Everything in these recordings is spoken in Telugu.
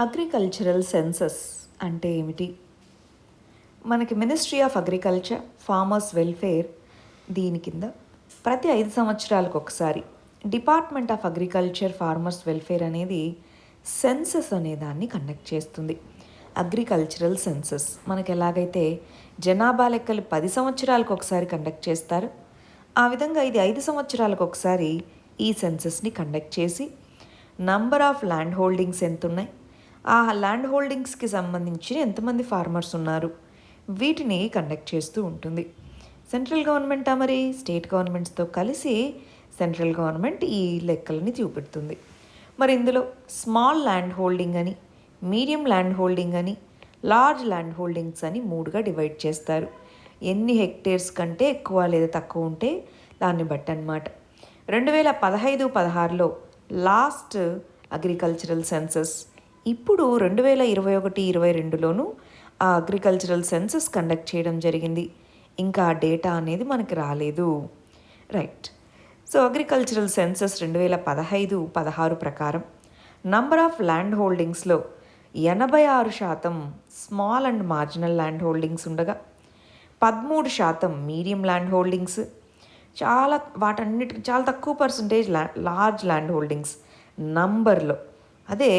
అగ్రికల్చరల్ సెన్సస్ అంటే ఏమిటి? మనకి ministry of agriculture, farmers welfare దీని కింద ప్రతి 5 సంవత్సరాలకు ఒకసారి department of agriculture, farmers welfare అనేది సెన్సస్ అనేదాన్ని కండక్ట్ చేస్తుంది. అగ్రికల్చరల్ సెన్సస్ మనకు ఎలాగైతే జనాభా లెక్కలు 10 సంవత్సరాలకు ఒకసారి కండక్ట్ చేస్తారు, ఆ విధంగా ఇది 5 సంవత్సరాలకు ఒకసారి ఈ సెన్సస్ని కండక్ట్ చేసి నంబర్ ఆఫ్ ల్యాండ్ హోల్డింగ్స్ ఎంత ఉన్నాయి, ఆ ల్యాండ్ హోల్డింగ్స్కి సంబంధించి ఎంతమంది ఫార్మర్స్ ఉన్నారు, వీటిని కండక్ట్ చేస్తూ ఉంటుంది. సెంట్రల్ గవర్నమెంట్ మరి స్టేట్ గవర్నమెంట్స్తో కలిసి సెంట్రల్ గవర్నమెంట్ ఈ లెక్కలని చూపెడుతుంది. మరి ఇందులో స్మాల్ ల్యాండ్ హోల్డింగ్ అని, మీడియం ల్యాండ్ హోల్డింగ్ అని, లార్జ్ ల్యాండ్ హోల్డింగ్స్ అని 3గా డివైడ్ చేస్తారు. ఎన్ని హెక్టేర్స్ కంటే ఎక్కువ లేదా తక్కువ ఉంటే దాన్ని బట్టి అన్నమాట. 2015-16లో లాస్ట్ అగ్రికల్చరల్ సెన్సస్, ఇప్పుడు 2021-22లోనూ ఆ అగ్రికల్చరల్ సెన్సస్ కండక్ట్ చేయడం జరిగింది. ఇంకా ఆ డేటా అనేది మనకి రాలేదు. రైట్. సో అగ్రికల్చరల్ సెన్సస్ 2015-16 ప్రకారం నంబర్ ఆఫ్ ల్యాండ్ హోల్డింగ్స్లో 86% small and marginal land holdings ఉండగా 13% మీడియం ల్యాండ్ హోల్డింగ్స్, వాటన్నిటికి చాలా తక్కువ పర్సంటేజ్ లార్జ్ ల్యాండ్ హోల్డింగ్స్ నంబర్లో. అదే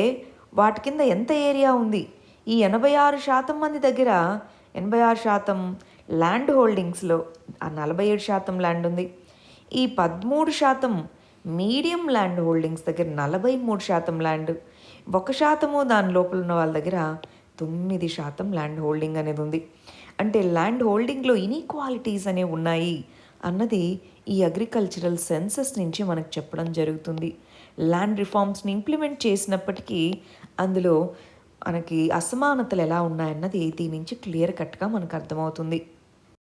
వాటి కింద ఎంత ఏరియా ఉంది, ఈ 86% మంది దగ్గర 86% ల్యాండ్ హోల్డింగ్స్లో ఆ 47% ల్యాండ్ ఉంది. ఈ 13% మీడియం ల్యాండ్ హోల్డింగ్స్ దగ్గర 43% ల్యాండ్, 1% దాని లోపల ఉన్న వాళ్ళ దగ్గర 9% ల్యాండ్ హోల్డింగ్ అనేది ఉంది. అంటే ల్యాండ్ హోల్డింగ్లో ఇన్ఈక్వాలిటీస్ అనేవి ఉన్నాయి అన్నది ఈ అగ్రికల్చరల్ సెన్సస్ నుంచి మనకు చెప్పడం జరుగుతుంది. ల్యాండ్ రిఫార్మ్స్ని ఇంప్లిమెంట్ చేసినప్పటికీ అందులో మనకి అసమానతలు ఎలా ఉన్నాయన్నది దీని నుంచి క్లియర్ కట్గా మనకు అర్థమవుతుంది.